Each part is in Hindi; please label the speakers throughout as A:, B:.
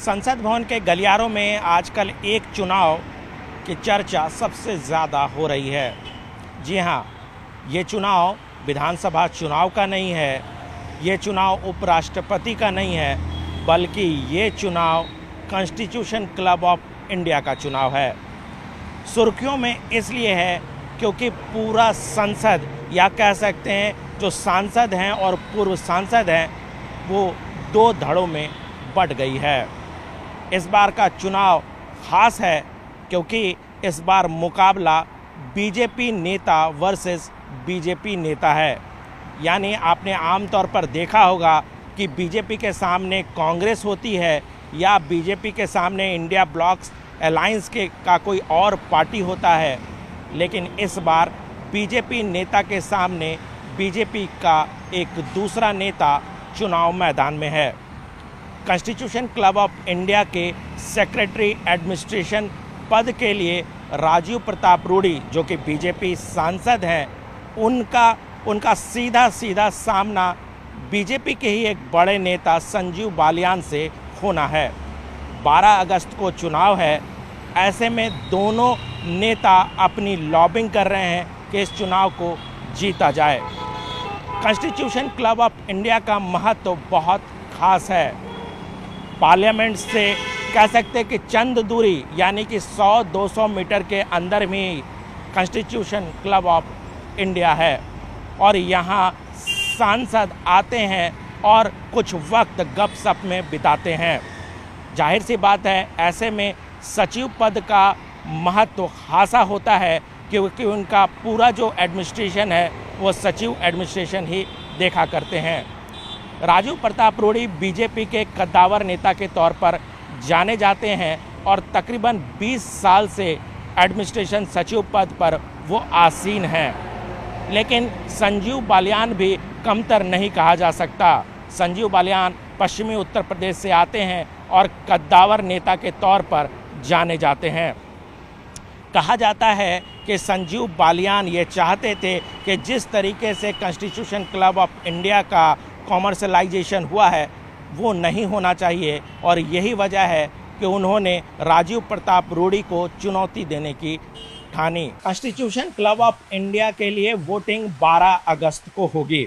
A: संसद भवन के गलियारों में आजकल एक चुनाव की चर्चा सबसे ज़्यादा हो रही है। जी हाँ, ये चुनाव विधानसभा चुनाव का नहीं है, ये चुनाव उपराष्ट्रपति का नहीं है, बल्कि ये चुनाव कॉन्स्टिट्यूशन क्लब ऑफ इंडिया का चुनाव है। सुर्खियों में इसलिए है क्योंकि पूरा संसद, या कह सकते हैं जो सांसद हैं और पूर्व सांसद हैं, वो दो धड़ों में बट गई है। इस बार का चुनाव खास है क्योंकि इस बार मुकाबला बीजेपी नेता वर्सेस बीजेपी नेता है। यानी आपने आमतौर पर देखा होगा कि बीजेपी के सामने कांग्रेस होती है या बीजेपी के सामने इंडिया ब्लॉक्स अलायंस का कोई और पार्टी होता है, लेकिन इस बार बीजेपी नेता के सामने बीजेपी का एक दूसरा नेता चुनाव मैदान में है। कॉन्स्टिट्यूशन क्लब ऑफ इंडिया के सेक्रेटरी एडमिनिस्ट्रेशन पद के लिए राजीव प्रताप रूडी, जो कि बीजेपी सांसद हैं, उनका सीधा सामना बीजेपी के ही एक बड़े नेता संजीव बालियान से होना है। 12 अगस्त को चुनाव है, ऐसे में दोनों नेता अपनी लॉबिंग कर रहे हैं कि इस चुनाव को जीता जाए। कॉन्स्टिट्यूशन क्लब ऑफ इंडिया का महत्व बहुत खास है। पार्लियामेंट से कह सकते हैं कि चंद दूरी, यानी कि 100-200 मीटर के अंदर में कॉन्स्टिट्यूशन क्लब ऑफ इंडिया है और यहाँ सांसद आते हैं और कुछ वक्त गपशप में बिताते हैं। जाहिर सी बात है, ऐसे में सचिव पद का महत्व खासा होता है क्योंकि उनका पूरा जो एडमिनिस्ट्रेशन है वो सचिव एडमिनिस्ट्रेशन ही देखा करते हैं। राजीव प्रताप रूडी बीजेपी के कद्दावर नेता के तौर पर जाने जाते हैं और तकरीबन 20 साल से एडमिनिस्ट्रेशन सचिव पद पर वो आसीन हैं। लेकिन संजीव बालियान भी कमतर नहीं कहा जा सकता। संजीव बालियान पश्चिमी उत्तर प्रदेश से आते हैं और कद्दावर नेता के तौर पर जाने जाते हैं। कहा जाता है कि संजीव बालियान ये चाहते थे कि जिस तरीके से कॉन्स्टिट्यूशन क्लब ऑफ इंडिया का कॉमर्शलाइजेशन हुआ है वो नहीं होना चाहिए और यही वजह है कि उन्होंने राजीव प्रताप रूडी को चुनौती देने की ठानी। कॉन्स्टिट्यूशन क्लब ऑफ इंडिया के लिए वोटिंग 12 अगस्त को होगी।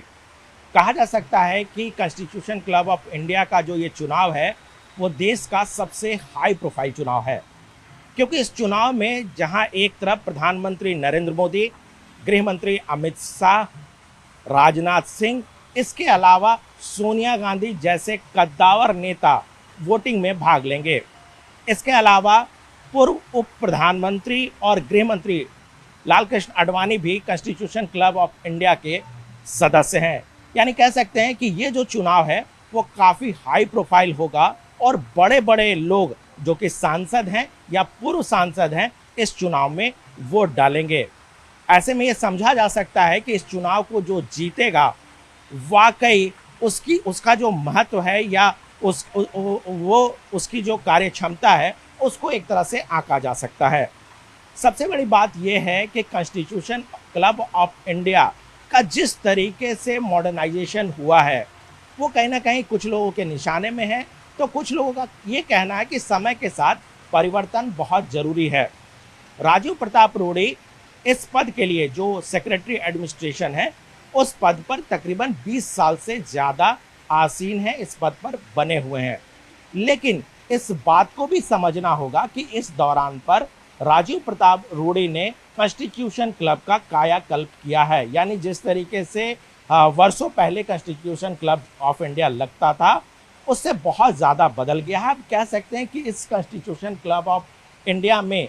A: कहा जा सकता है कि कॉन्स्टिट्यूशन क्लब ऑफ इंडिया का जो ये चुनाव है वो देश का सबसे हाई प्रोफाइल चुनाव है, क्योंकि इस चुनाव में जहां एक तरफ प्रधानमंत्री नरेंद्र मोदी, गृह मंत्री अमित शाह, राजनाथ सिंह, इसके अलावा सोनिया गांधी जैसे कद्दावर नेता वोटिंग में भाग लेंगे। इसके अलावा पूर्व उप प्रधानमंत्री और गृह मंत्री लालकृष्ण आडवाणी भी कॉन्स्टिट्यूशन क्लब ऑफ इंडिया के सदस्य हैं। यानी कह सकते हैं कि ये जो चुनाव है वो काफ़ी हाई प्रोफाइल होगा और बड़े बड़े लोग जो कि सांसद हैं या पूर्व सांसद हैं इस चुनाव में वोट डालेंगे। ऐसे में ये समझा जा सकता है कि इस चुनाव को जो जीतेगा वाकई उसका जो महत्व है या उसकी जो कार्य क्षमता है उसको एक तरह से आंका जा सकता है। सबसे बड़ी बात यह है कि कॉन्स्टिट्यूशन क्लब ऑफ इंडिया का जिस तरीके से मॉडर्नाइजेशन हुआ है वो कहीं ना कहीं कुछ लोगों के निशाने में है, तो कुछ लोगों का ये कहना है कि समय के साथ परिवर्तन बहुत ज़रूरी है। राजीव प्रताप रूडी इस पद के लिए जो सेक्रेटरी एडमिनिस्ट्रेशन है उस पद पर तकरीबन 20 साल से ज़्यादा आसीन है, इस पद पर बने हुए हैं। लेकिन इस बात को भी समझना होगा कि इस दौरान पर राजीव प्रताप रूडी ने कॉन्स्टिट्यूशन क्लब का कायाकल्प किया है। यानी जिस तरीके से वर्षों पहले कॉन्स्टिट्यूशन क्लब ऑफ इंडिया लगता था उससे बहुत ज़्यादा बदल गया है। आप कह सकते हैं कि इस कॉन्स्टिट्यूशन क्लब ऑफ इंडिया में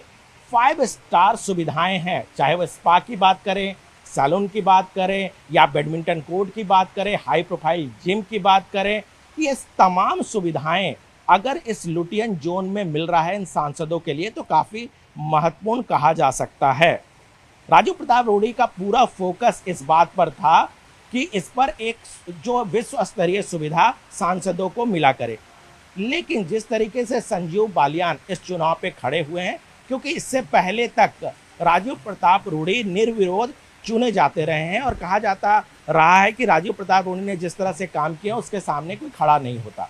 A: 5 स्टार सुविधाएं हैं, चाहे वह स्पा की बात करें, सैलून की बात करें या बैडमिंटन कोर्ट की बात करें, हाई प्रोफाइल जिम की बात करें। ये तमाम सुविधाएं अगर इस लुटियन जोन में मिल रहा है इन सांसदों के लिए तो काफ़ी महत्वपूर्ण कहा जा सकता है। राजीव प्रताप रूडी का पूरा फोकस इस बात पर था कि इस पर एक जो विश्व स्तरीय सुविधा सांसदों को मिला करे। लेकिन जिस तरीके से संजीव बालियान इस चुनाव पे खड़े हुए हैं, क्योंकि इससे पहले तक राजीव प्रताप रूडी निर्विरोध चुने जाते रहे हैं और कहा जाता रहा है कि राजीव प्रताप रूडी ने जिस तरह से काम किया उसके सामने कोई खड़ा नहीं होता।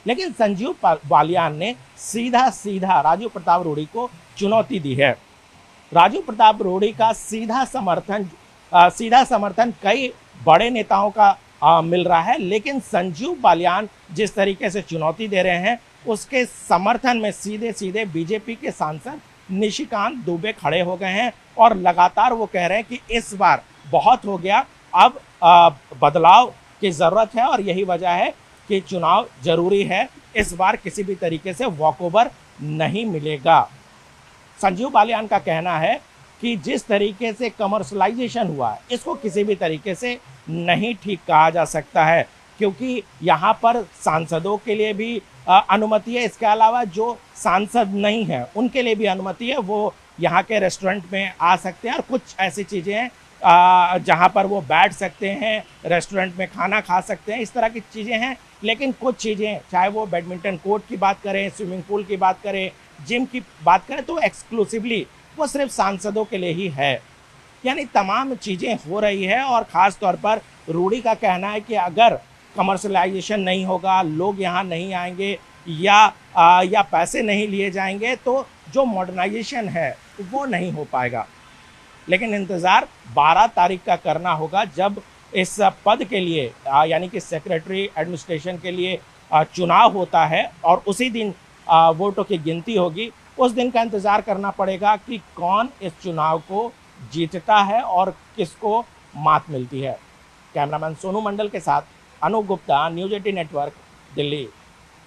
A: लेकिन संजीव बालियान ने सीधा सीधा राजीव प्रताप रूढ़ी को चुनौती दी है। राजीव प्रताप रूढ़ी का सीधा समर्थन कई बड़े नेताओं का मिल रहा है, लेकिन संजीव बालियान जिस तरीके से चुनौती दे रहे हैं उसके समर्थन में सीधे सीधे बीजेपी के सांसद निशिकांत दुबे खड़े हो गए हैं और लगातार वो कह रहे हैं कि इस बार बहुत हो गया, अब बदलाव की ज़रूरत है और यही वजह है कि चुनाव जरूरी है, इस बार किसी भी तरीके से वॉकओवर नहीं मिलेगा। संजीव बालियान का कहना है कि जिस तरीके से कमर्शलाइजेशन हुआ है इसको किसी भी तरीके से नहीं ठीक कहा जा सकता है, क्योंकि यहाँ पर सांसदों के लिए भी अनुमति है, इसके अलावा जो सांसद नहीं है उनके लिए भी अनुमति है, वो यहाँ के रेस्टोरेंट में आ सकते हैं और कुछ ऐसी चीज़ें हैं जहाँ पर वो बैठ सकते हैं, रेस्टोरेंट में खाना खा सकते हैं, इस तरह की चीज़ें हैं। लेकिन कुछ चीज़ें, चाहे वो बैडमिंटन कोर्ट की बात करें, स्विमिंग पूल की बात करें, जिम की बात करें, तो एक्सक्लूसिवली वो सिर्फ सांसदों के लिए ही है। यानी तमाम चीज़ें हो रही है और ख़ास तौर पर रूढ़ी का कहना है कि अगर कमर्शलाइजेशन नहीं होगा, लोग यहाँ नहीं आएंगे या पैसे नहीं लिए जाएंगे तो जो मॉडर्नाइजेशन है वो नहीं हो पाएगा। लेकिन इंतज़ार 12 तारीख का करना होगा, जब इस पद के लिए यानी कि सेक्रेटरी एडमिनिस्ट्रेशन के लिए चुनाव होता है और उसी दिन वोटों की गिनती होगी। उस दिन का इंतज़ार करना पड़ेगा कि कौन इस चुनाव को जीतता है और किसको मात मिलती है। कैमरामैन सोनू मंडल के साथ अनूप गुप्ता, न्यूज़ 18 नेटवर्क, दिल्ली।